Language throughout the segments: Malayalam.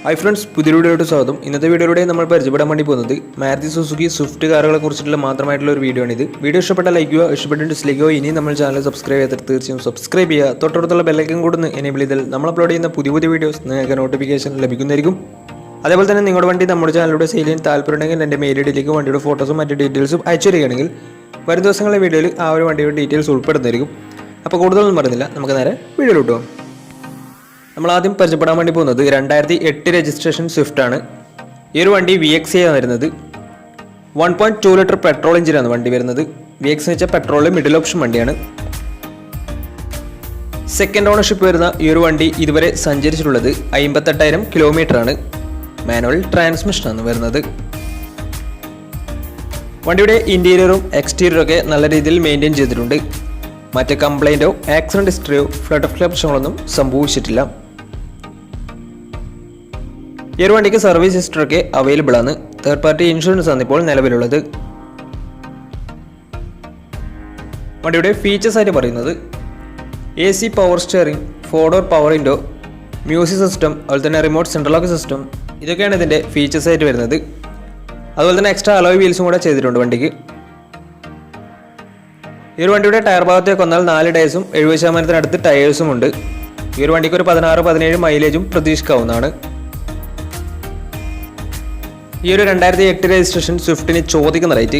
ഹായ് ഫ്രണ്ട്സ്, പുതിയ വീഡിയോയിലോട്ട് സ്വാഗതം. ഇന്നത്തെ വീഡിയോയിലൂടെ നമ്മൾ പരിചയപ്പെടാൻ വേണ്ടി പോകുന്നത് മാരുതി സുസുക്കി സ്വിഫ്റ്റ് കാറുകളെ കുറിച്ചിട്ടുള്ള മാത്രമായിട്ടുള്ള ഒരു വീഡിയോ ആണിത്. വീഡിയോ ഇഷ്ടപ്പെട്ട ലൈക്ക് ചെയ്യുക, ഇഷ്ടപ്പെട്ട ഡിസ്ലൈക്ക് ചെയ്യുക. ഇനി നമ്മൾ ചാനൽ സബ്സ്ക്രൈബ് ചെയ്തിട്ട് തീർച്ചയായും സബ്സ്ക്രൈബ് ചെയ്യുക. തൊട്ടടുത്തുള്ള ബെല്ലൈക്കൺ കൂടെ എനേബിൾ ചെയ്താൽ നമ്മൾ അപ്ലോഡ് ചെയ്യുന്ന പുതിയ വീഡിയോസ് നിങ്ങൾക്ക് നോട്ടിഫിക്കേഷൻ ലഭിക്കുന്നതായിരിക്കും. അതേപോലെ തന്നെ നിങ്ങളുടെ വണ്ടി നമ്മുടെ ചാനലിലൂടെ സെയിൽ ചെയ്യാൻ താല്പര്യമുണ്ടെങ്കിൽ എൻ്റെ മെയിൽ ഐഡിയിലേക്ക് വണ്ടിയുടെ ഫോട്ടോസും മറ്റ് ഡീറ്റെയിൽസും അയച്ചു തരികയാണെങ്കിൽ വരും ദിവസങ്ങളിലെ വീഡിയോയിൽ ആ ഒരു വണ്ടിയുടെ ഡീറ്റെയിൽസ് ഉൾപ്പെടുന്നതായിരിക്കും. അപ്പോൾ കൂടുതലൊന്നും പറയുന്നില്ല, നമുക്ക് നേരെ വീഡിയോയിലോട്ട് പോകാം. നമ്മൾ ആദ്യം പരിചയപ്പെടാൻ വേണ്ടി പോകുന്നത് 2008 രജിസ്ട്രേഷൻ സ്വിഫ്റ്റ് ആണ്. ഈ ഒരു വണ്ടി VXi ആണ് വരുന്നത്. 1.2 ലിറ്റർ പെട്രോൾ എഞ്ചിനാണ് വണ്ടി വരുന്നത്. VX എന്ന് വെച്ചാൽ പെട്രോളിൽ മിഡിൽ ഓപ്ഷൻ വണ്ടിയാണ്. സെക്കൻഡ് ഓണർഷിപ്പ് വരുന്ന ഈ ഒരു വണ്ടി ഇതുവരെ സഞ്ചരിച്ചിട്ടുള്ളത് 58,000 കിലോമീറ്റർ ആണ്. മാനുവൽ ട്രാൻസ്മിഷനാണ് വരുന്നത്. വണ്ടിയുടെ ഇന്റീരിയറും എക്സ്റ്റീരിയറും ഒക്കെ നല്ല രീതിയിൽ മെയിൻറ്റെയിൻ ചെയ്തിട്ടുണ്ട്. മറ്റ് കംപ്ലൈൻറ്റോ ആക്സിഡന്റ് ഹിസ്റ്ററിയോ ഫ്ലഡ് ഓഫ് പ്രശ്നങ്ങളൊന്നും സംഭവിച്ചിട്ടില്ല. ഈ ഒരു വണ്ടിക്ക് സർവീസ് ഹിസ്റ്ററൊക്കെ അവൈലബിൾ ആണ്. തേർഡ് പാർട്ടി ഇൻഷുറൻസ് ആണ് ഇപ്പോൾ നിലവിലുള്ളത്. വണ്ടിയുടെ ഫീച്ചേഴ്സ് ആയിട്ട് പറയുന്നത് AC power steering, 4 door power window, music system, അതുപോലെ തന്നെ റിമോട്ട് സെൻട്രൽ ലോക്ക് സിസ്റ്റം, ഇതൊക്കെയാണ് ഇതിൻ്റെ ഫീച്ചേഴ്സ് ആയിട്ട് വരുന്നത്. അതുപോലെ തന്നെ എക്സ്ട്രാ അലോയ് വീൽസും കൂടെ ചെയ്തിട്ടുണ്ട് വണ്ടിക്ക്. ഈ ഒരു വണ്ടിയുടെ ടയർ ഭാഗത്തേക്ക് വന്നാൽ 4 ടയേഴ്സും 70% ടയേഴ്സും ഉണ്ട്. ഈ ഒരു വണ്ടിക്ക് ഒരു 16-17 മൈലേജും പ്രതീക്ഷിക്കാവുന്നതാണ്. ഈ ഒരു 2008 രജിസ്ട്രേഷൻ സ്വിഫ്റ്റിന് ചോദിക്കുന്ന റേറ്റ്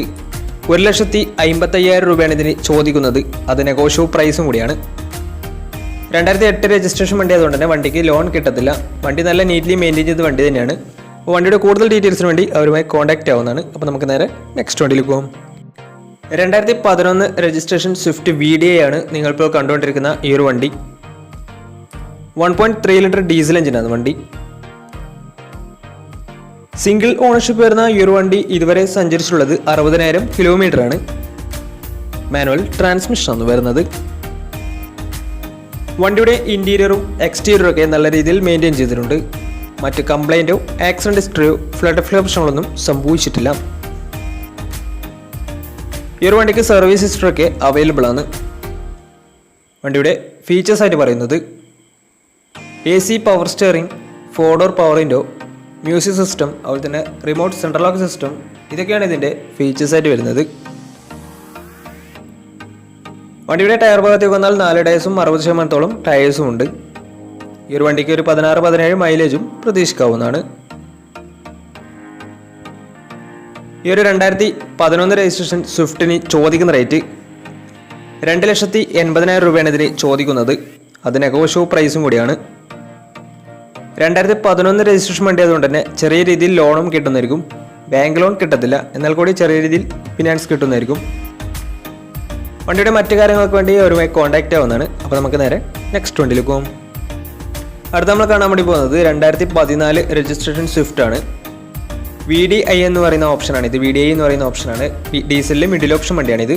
1,55,000 രൂപയാണ് ഇതിന് ചോദിക്കുന്നത്. അത് നെഗോഷ്യബിൾ പ്രൈസും കൂടിയാണ്. 2008 രജിസ്ട്രേഷൻ വണ്ടി ആയതുകൊണ്ട് തന്നെ വണ്ടിക്ക് ലോൺ കിട്ടത്തില്ല. വണ്ടി നല്ല നീറ്റ്ലി മെയിൻറ്റെയിൻ ചെയ്ത വണ്ടി തന്നെയാണ്. അപ്പോൾ വണ്ടിയുടെ കൂടുതൽ ഡീറ്റെയിൽസിന് വേണ്ടി അവരുമായി കോൺടാക്റ്റ് ആവുന്നതാണ്. അപ്പോൾ നമുക്ക് നേരെ നെക്സ്റ്റ് വണ്ടിയിലേക്ക് പോകാം. 2011 രജിസ്ട്രേഷൻ സ്വിഫ്റ്റ് VDI ആണ് നിങ്ങളിപ്പോൾ കണ്ടുകൊണ്ടിരിക്കുന്ന ഈ ഒരു വണ്ടി. 1.3 ലിറ്റർ ഡീസൽ എഞ്ചിനാണ് വണ്ടി. സിംഗിൾ ഓണർഷിപ്പ് വരുന്ന ഈ ഒരു വണ്ടി ഇതുവരെ സഞ്ചരിച്ചിട്ടുള്ളത് 60,000 കിലോമീറ്റർ ആണ്. മാനുവൽ ട്രാൻസ്മിഷനാണ് വരുന്നത്. വണ്ടിയുടെ ഇന്റീരിയറും എക്സ്റ്റീരിയറും ഒക്കെ നല്ല രീതിയിൽ മെയിൻറ്റെയിൻ ചെയ്തിട്ടുണ്ട്. മറ്റ് കംപ്ലൈൻറ്റോ ആക്സിഡന്റ് ഹിസ്റ്ററിയോ ഫ്ലഡ് ഓഫ് പ്രശ്നങ്ങളൊന്നും സംഭവിച്ചിട്ടില്ല. ഈ ഒരു വണ്ടിക്ക് സർവീസ് ഹിസ്റ്ററൊക്കെ അവൈലബിൾ ആണ്. വണ്ടിയുടെ ഫീച്ചേഴ്സ് ആയിട്ട് പറയുന്നത് AC power steering, 4 door power window, music system, അതുപോലെ തന്നെ റിമോട്ട് സെൻട്രൽ ലോക്ക് സിസ്റ്റം, ഇതൊക്കെയാണ് ഇതിൻ്റെ ഫീച്ചേഴ്സ് ആയിട്ട് വരുന്നത്. വണ്ടിയുടെ ടയർ ഭാഗത്തേക്ക് വന്നാൽ 4 ടയേഴ്സും 60% ടയേഴ്സും ഉണ്ട്. ഈ ഒരു വണ്ടിക്ക് ഒരു 16-17 മൈലേജും പ്രതീക്ഷിക്കാവുന്നതാണ്. ഈ ഒരു 2011 രജിസ്ട്രേഷൻ സ്വിഫ്റ്റിന് ചോദിക്കുന്ന റേറ്റ് 2,80,000 രൂപയാണ് ഇതിന് ചോദിക്കുന്നത്. അത് നെഗോഷ്യബിൾ പ്രൈസും കൂടിയാണ്. 2011 രജിസ്ട്രേഷൻ വണ്ടി ആയതുകൊണ്ട് തന്നെ ചെറിയ രീതിയിൽ ലോണും കിട്ടുന്നതായിരിക്കും. ബാങ്ക് ലോൺ കിട്ടത്തില്ല, എന്നാൽ കൂടി ചെറിയ രീതിയിൽ ഫിനാൻസ് കിട്ടുന്നതായിരിക്കും. വണ്ടിയുടെ മറ്റു കാര്യങ്ങൾക്ക് വേണ്ടി അവരുമായി കോൺടാക്റ്റ് ആവുന്നതാണ്. അപ്പോൾ നമുക്ക് നേരെ നെക്സ്റ്റ് വണ്ടിയിലേക്ക് പോകും. അടുത്ത നമ്മൾ കാണാൻ വേണ്ടി പോകുന്നത് 2014 രജിസ്ട്രേഷൻ സ്വിഫ്റ്റ് ആണ്. VDI എന്ന് പറയുന്ന ഓപ്ഷനാണ് ഇത്. VDI എന്ന് പറയുന്ന ഓപ്ഷനാണ്. ഡീസലിൽ മിഡിൽ ഓപ്ഷൻ വണ്ടിയാണിത്.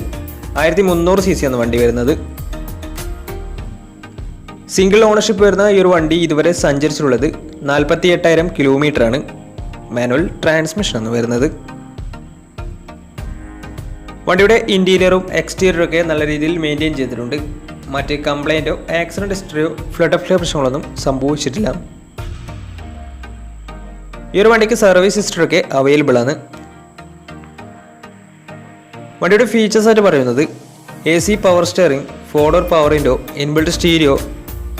1300 cc ആണ് വണ്ടി വരുന്നത്. സിംഗിൾ ഓണർഷിപ്പ് വരുന്ന ഈ ഒരു വണ്ടി ഇതുവരെ സഞ്ചരിച്ചിട്ടുള്ളത് 48,000 കിലോമീറ്റർ ആണ്. മാനുവൽ ട്രാൻസ്മിഷൻ ആണ് വരുന്നത്. വണ്ടിയുടെ ഇന്റീരിയറും എക്സ്റ്റീരിയറും ഒക്കെ നല്ല രീതിയിൽ മെയിൻറ്റെയിൻ ചെയ്തിട്ടുണ്ട്. മറ്റ് കംപ്ലൈൻറ്റോ ആക്സിഡന്റ് ഹിസ്റ്ററിയോ ഫ്ലഡ് ഓഫ് പ്രശ്നങ്ങളൊന്നും സംഭവിച്ചിട്ടില്ല. ഈ ഒരു വണ്ടിക്ക് സർവീസ് ഹിസ്റ്ററൊക്കെ അവൈലബിൾ ആണ്. വണ്ടിയുടെ ഫീച്ചേഴ്സ് ആയിട്ട് പറയുന്നത് AC power steering, 4 door power window, inbuilt stereo,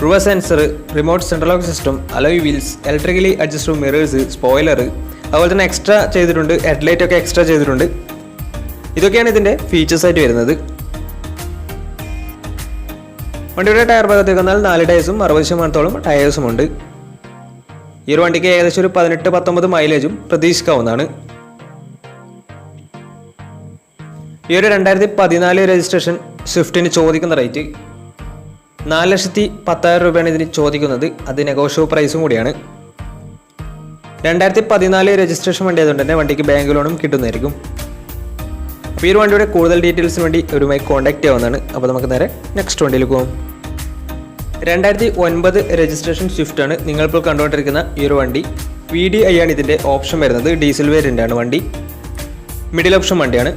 reverse sensor, remote central lock system, alloy wheels, electrically adjustable mirrors, spoiler, അതുപോലെ തന്നെ എക്സ്ട്രാ ചെയ്തിട്ടുണ്ട്. ഹെഡ്ലൈറ്റ് ഒക്കെ എക്സ്ട്രാ ചെയ്തിട്ടുണ്ട്. ഇതൊക്കെയാണ് ഇതിൻ്റെ ഫീച്ചേഴ്സ് ആയിട്ട് വരുന്നത്. വണ്ടിയുടെ ടയർ ഭാഗത്തേക്ക് വന്നാൽ 4 ടയേഴ്സും 60% ടയേഴ്സും ഉണ്ട്. ഈ ഒരു വണ്ടിക്ക് ഏകദേശം ഒരു 18-19 മൈലേജും പ്രതീക്ഷിക്കാവുന്നതാണ്. ഈ ഒരു 2014 രജിസ്ട്രേഷൻ സ്വിഫ്റ്റിന് ചോദിക്കുന്ന റേറ്റ് 4,10,000 രൂപയാണ് ഇതിന് ചോദിക്കുന്നത്. അത് നെഗോഷ്യബിൾ പ്രൈസും കൂടിയാണ്. 2014 രജിസ്ട്രേഷൻ വണ്ടി ആയതുകൊണ്ട് തന്നെ വണ്ടിക്ക് ബാങ്ക് ലോണും കിട്ടുന്നതായിരിക്കും. അപ്പോൾ ഈ ഒരു വണ്ടിയുടെ കൂടുതൽ ഡീറ്റെയിൽസിന് വേണ്ടി ഒരുമായി കോൺടാക്ട് ചെയ്യാവുന്നതാണ്. അപ്പോൾ നമുക്ക് നേരെ നെക്സ്റ്റ് വണ്ടിയിൽ പോകും. 2009 രജിസ്ട്രേഷൻ സ്വിഫ്റ്റ് ആണ് നിങ്ങളിപ്പോൾ കണ്ടുകൊണ്ടിരിക്കുന്ന ഈ ഒരു വണ്ടി. VDI ആണ് ഇതിൻ്റെ ഓപ്ഷൻ വരുന്നത്. ഡീസൽ വേരിയൻ്റ് ആണ് വണ്ടി. മിഡിൽ ഓപ്ഷൻ വണ്ടിയാണ്.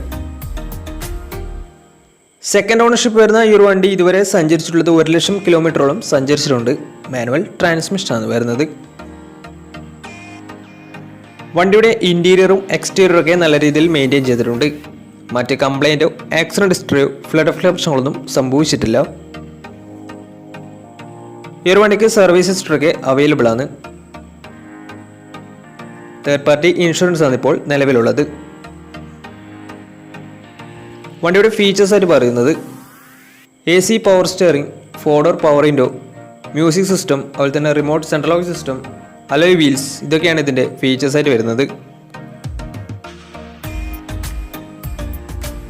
സെക്കൻഡ് ഓണർഷിപ്പ് വരുന്ന ഈ ഒരു വണ്ടി ഇതുവരെ സഞ്ചരിച്ചിട്ടുള്ളത് 1,00,000 കിലോമീറ്ററോളം സഞ്ചരിച്ചിട്ടുണ്ട്. മാനുവൽ ട്രാൻസ്മിഷനാണ് വരുന്നത്. വണ്ടിയുടെ ഇൻറ്റീരിയറും എക്സ്റ്റീരിയറും ഒക്കെ നല്ല രീതിയിൽ മെയിൻറ്റെയിൻ ചെയ്തിട്ടുണ്ട്. മറ്റ് കംപ്ലൈൻറ്റോ ആക്സിഡൻറ്റ് ഹിസ്റ്ററിയോ ഫ്ലഡ് പ്രശ്നങ്ങളൊന്നും സംഭവിച്ചിട്ടില്ല. ഈ ഒരു വണ്ടിക്ക് സർവീസ് ഹിസ്റ്ററൊക്കെ അവൈലബിൾ ആണ്. തേർഡ് പാർട്ടി ഇൻഷുറൻസ് ആണ് ഇപ്പോൾ നിലവിലുള്ളത്. വണ്ടിയുടെ ഫീച്ചേഴ്സ് ആയിട്ട് പറയുന്നത് AC power steering, 4 door power window, music system, അതുപോലെ തന്നെ remote central lock system, alloy wheels, ഇതൊക്കെയാണ് ഇതിൻ്റെ ഫീച്ചേഴ്സ് ആയിട്ട് വരുന്നത്.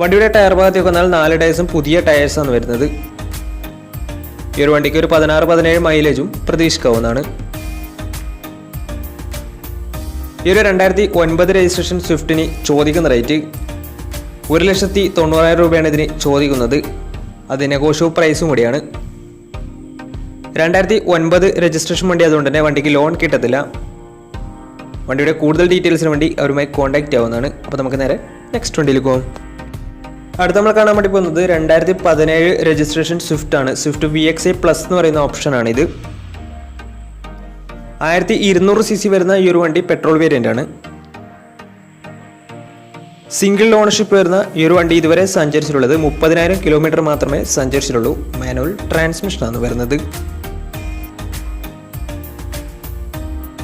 വണ്ടിയുടെ ടയർ ഭാഗത്തേക്ക് വന്നാൽ 4 ടയേഴ്സും പുതിയ ടയേഴ്സാണ് വരുന്നത്. ഈ ഒരു വണ്ടിക്ക് ഒരു 16-17 മൈലേജും പ്രതീക്ഷിക്കാവുന്നതാണ്. ഈ ഒരു 2009 രജിസ്ട്രേഷൻ സ്വിഫ്റ്റിന് ചോദിക്കുന്ന റേറ്റ് 1,90,000 രൂപയാണ് ഇതിന് ചോദിക്കുന്നത്. അത് നെഗോഷ്യബിൾ പ്രൈസും കൂടിയാണ്. 2009 രജിസ്ട്രേഷൻ വണ്ടി അതുകൊണ്ട് തന്നെ വണ്ടിക്ക് ലോൺ കിട്ടത്തില്ല. വണ്ടിയുടെ കൂടുതൽ ഡീറ്റെയിൽസിന് വേണ്ടി അവരുമായി കോൺടാക്റ്റ് ആവുന്നതാണ്. അപ്പോൾ നമുക്ക് നേരെ നെക്സ്റ്റ് വണ്ടിയിലേക്ക് പോകും. അടുത്ത നമ്മൾ കാണാൻ വേണ്ടി പോകുന്നത് 2017 രജിസ്ട്രേഷൻ സ്വിഫ്റ്റ് ആണ്. സ്വിഫ്റ്റ് VXi പ്ലസ് എന്ന് പറയുന്ന ഓപ്ഷനാണ് ഇത്. 1200 cc വരുന്ന ഈ ഒരു വണ്ടി പെട്രോൾ വേരിയൻ്റ് ആണ്. സിംഗിൾ ഓണർഷിപ്പ് വരുന്ന ഈ ഒരു വണ്ടി ഇതുവരെ സഞ്ചരിച്ചിട്ടുള്ളത് 30,000 കിലോമീറ്റർ മാത്രമേ സഞ്ചരിച്ചിട്ടുള്ളൂ. മാനുവൽ ട്രാൻസ്മിഷനാണ് വരുന്നത്.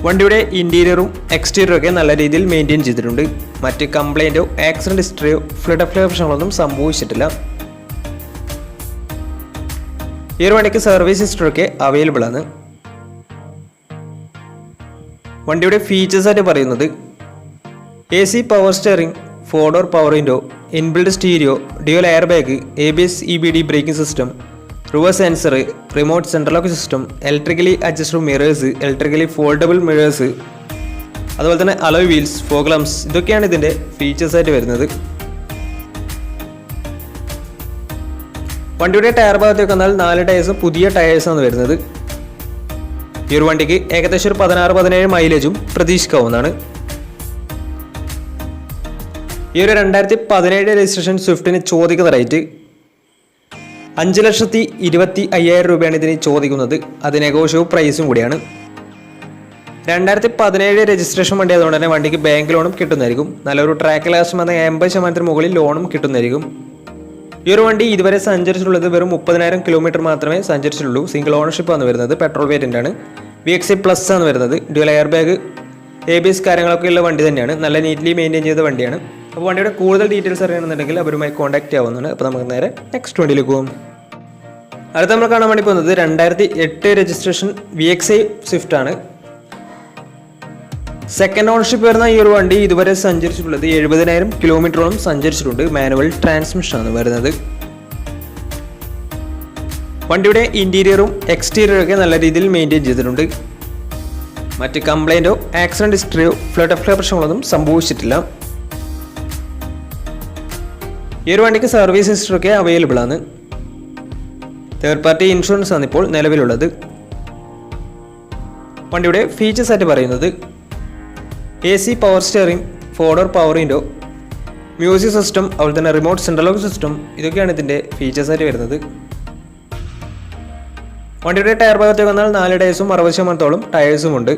വണ്ടിയുടെ ഇൻറ്റീരിയറും എക്സ്റ്റീരിയറും ഒക്കെ നല്ല രീതിയിൽ മെയിൻറ്റെയിൻ ചെയ്തിട്ടുണ്ട്. മറ്റ് കംപ്ലൈൻറ്റോ ആക്സിഡൻറ്റ് ഹിസ്റ്ററിയോ ഫ്ലഡ് പ്രശ്നങ്ങളൊന്നും സംഭവിച്ചിട്ടില്ല. ഈ ഒരു വണ്ടിക്ക് സർവീസ് ഹിസ്റ്ററൊക്കെ അവൈലബിൾ ആണ്. വണ്ടിയുടെ ഫീച്ചേഴ്സ് ആയിട്ട് പറയുന്നത് AC power steering, 4 door power window, inbuilt stereo, dual air bag, ABS EBD braking system, reverse sensor, remote central lock system, electrically adjustable mirrors, electrically foldable mirrors, അതുപോലെ തന്നെ അലോയ് വീൽസ്, ഫോഗ് ലാംപ്സ്, ഇതൊക്കെയാണ് ഇതിൻ്റെ ഫീച്ചേഴ്സ് ആയിട്ട് വരുന്നത്. വണ്ടിയുടെ ടയർ ഭാഗത്തേക്ക് വന്നാൽ 4 ടയേഴ്സും പുതിയ ടയേഴ്സാണ് വരുന്നത്. ഈ ഒരു വണ്ടിക്ക് ഏകദേശം ഒരു 16-17 മൈലേജും പ്രതീക്ഷിക്കാവുന്നതാണ്. ഈ ഒരു 2017 രജിസ്ട്രേഷൻ സ്വിഫ്റ്റിന് ചോദിക്കുന്ന റേറ്റ് 5,25,000 രൂപയാണ് ഇതിന് ചോദിക്കുന്നത്. അത് നെഗോഷ്യബിൾ പ്രൈസും കൂടിയാണ്. 2017 രജിസ്ട്രേഷൻ വണ്ടി അതുകൊണ്ട് തന്നെ വണ്ടിക്ക് ബാങ്ക് ലോണും കിട്ടുന്നതായിരിക്കും. നല്ലൊരു ട്രാക്ക് ലാസ്റ്റ് വന്ന 80% മുകളിൽ ലോണും കിട്ടുന്നതായിരിക്കും. ഈ ഒരു വണ്ടി ഇതുവരെ സഞ്ചരിച്ചിട്ടുള്ളത് വെറും 30,000 കിലോമീറ്റർ മാത്രമേ സഞ്ചരിച്ചിട്ടുള്ളൂ. സിംഗിൾ ഓണർഷിപ്പ് ആണ് വരുന്നത്. പെട്രോൾ വേരിയൻ്റ് ആണ്. VXi പ്ലസ് ആണ് വരുന്നത്. ഡ്യുവൽ എയർ ബാഗ്, ABS കാര്യങ്ങളൊക്കെ ഉള്ള വണ്ടി തന്നെയാണ്. നല്ല നീറ്റ്ലി മെയിൻറ്റെയിൻ ചെയ്ത വണ്ടിയാണ്. അപ്പോൾ വണ്ടിയുടെ കൂടുതൽ ഡീറ്റെയിൽസ് അറിയണമെന്നുണ്ടെങ്കിൽ അവരുമായി കോൺടാക്ട് ചെയ്യാവുന്നതാണ്. അപ്പോൾ നമുക്ക് നേരെ നെക്സ്റ്റ് വണ്ടിയിലേക്ക് പോകും. അടുത്ത നമ്മൾ കാണാൻ വേണ്ടി പോകുന്നത് 2008 രജിസ്ട്രേഷൻ VXi സ്വിഫ്റ്റ് ആണ്. സെക്കൻഡ് ഓണർഷിപ്പ് വരുന്ന ഈ ഒരു വണ്ടി ഇതുവരെ സഞ്ചരിച്ചിട്ടുള്ളത് 70,000 കിലോമീറ്ററോളം സഞ്ചരിച്ചിട്ടുണ്ട്. മാനുവൽ ട്രാൻസ്മിഷനാണ് വരുന്നത്. വണ്ടിയുടെ ഇൻറ്റീരിയറും എക്സ്റ്റീരിയറും ഒക്കെ നല്ല രീതിയിൽ മെയിൻറ്റെയിൻ ചെയ്തിട്ടുണ്ട്. മറ്റ് കംപ്ലൈൻറ്റോ ആക്സിഡൻറ്റ് ഹിസ്റ്ററിയോ ഫ്ലഡ് പ്രശ്നങ്ങളൊന്നും സംഭവിച്ചിട്ടില്ല. ഈ ഒരു വണ്ടിക്ക് സർവീസ് ഹിസ്റ്ററൊക്കെ അവൈലബിൾ ആണ്. തേർഡ് പാർട്ടി ഇൻഷുറൻസ് ആണ് ഇപ്പോൾ നിലവിലുള്ളത്. വണ്ടിയുടെ ഫീച്ചേഴ്സ് ആയിട്ട് പറയുന്നത് AC power steering, 4 door power window, music system, അതുപോലെ തന്നെ റിമോട്ട് സെൻട്രൽ ലോക്ക് സിസ്റ്റം, ഇതൊക്കെയാണ് ഇതിൻ്റെ ഫീച്ചേഴ്സ് ആയിട്ട് വരുന്നത്. വണ്ടിയുടെ ടയർ ഭാഗത്തേക്ക് വന്നാൽ 4 ടയേഴ്സും 60% ടയേഴ്സും ഉണ്ട്.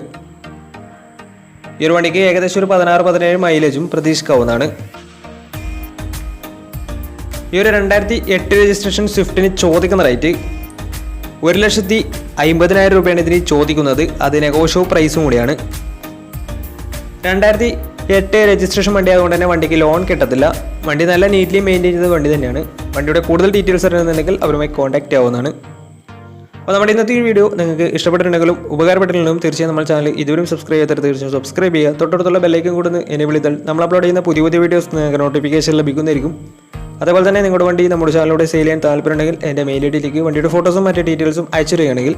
ഈ ഒരു വണ്ടിക്ക് ഏകദേശം ഒരു 16-17 മൈലേജും പ്രതീക്ഷിക്കാവുന്നതാണ്. ഈ ഒരു 2008 രജിസ്ട്രേഷൻ സ്വിഫ്റ്റിന് ചോദിക്കുന്ന റേറ്റ് 1,50,000 രൂപയാണ് ഇതിന് ചോദിക്കുന്നത്. അത് നെഗോഷ്യബിൾ പ്രൈസും കൂടിയാണ്. 2008 രജിസ്ട്രേഷൻ വണ്ടി ആയതുകൊണ്ട് തന്നെ വണ്ടിക്ക് ലോൺ കിട്ടത്തില്ല. വണ്ടി നല്ല നീറ്റ്ലി മെയിൻറ്റെയിൻ ചെയ്ത വണ്ടി തന്നെയാണ്. വണ്ടിയുടെ കൂടുതൽ ഡീറ്റെയിൽസ് അറിയുന്നുണ്ടെങ്കിൽ അവരുമായി കോൺടാക്ട് ചെയ്യാവുന്നതാണ്. അപ്പോൾ നമ്മുടെ ഇന്നത്തെ ഈ വീഡിയോ നിങ്ങൾക്ക് ഇഷ്ടപ്പെട്ടിട്ടുണ്ടെങ്കിലും ഉപകാരപ്പെട്ടിട്ടുണ്ടെങ്കിലും തീർച്ചയായും നമ്മുടെ ചാനൽ ഇതുവരെയും സബ്സ്ക്രൈബ് ചെയ്യാത്ത തീർച്ചയായും സബ്സ്ക്രൈബ് ചെയ്യുക. തൊട്ടടുത്തുള്ള ബെല്ലൈക്കൻ കൂടെ എനേബിൾ ചെയ്താൽ നമ്മൾ അപ്ലോഡ് ചെയ്യുന്ന പുതിയ വീഡിയോസ് നിങ്ങൾക്ക് നോട്ടിഫിക്കേഷൻ ലഭിക്കുന്നതായിരിക്കും. അതേപോലെ തന്നെ നിങ്ങളുടെ വണ്ടി നമ്മുടെ ചാനലിലൂടെ സെയിൽ ചെയ്യാൻ താല്പര്യമുണ്ടെങ്കിൽ എൻ്റെ മെയിൽ ഐഡിയിലേക്ക് വണ്ടിയുടെ ഫോട്ടോസും മറ്റു ഡീറ്റെയിൽസും അയച്ചു തരികയാണെങ്കിൽ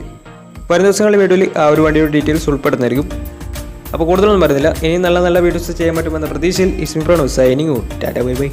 വരുന്ന ദിവസങ്ങളിൽ വീഡിയോയിൽ ആ ഒരു വണ്ടിയുടെ ഡീറ്റെയിൽസ് ഉൾപ്പെടുന്നതായിരിക്കും. അപ്പോൾ കൂടുതലൊന്നും പറയുന്നില്ല. ഇനി നല്ല വീഡിയോസ് ചെയ്യാൻ പറ്റുമെന്ന പ്രതീക്ഷയിൽ is me Pranav signing tata bye by.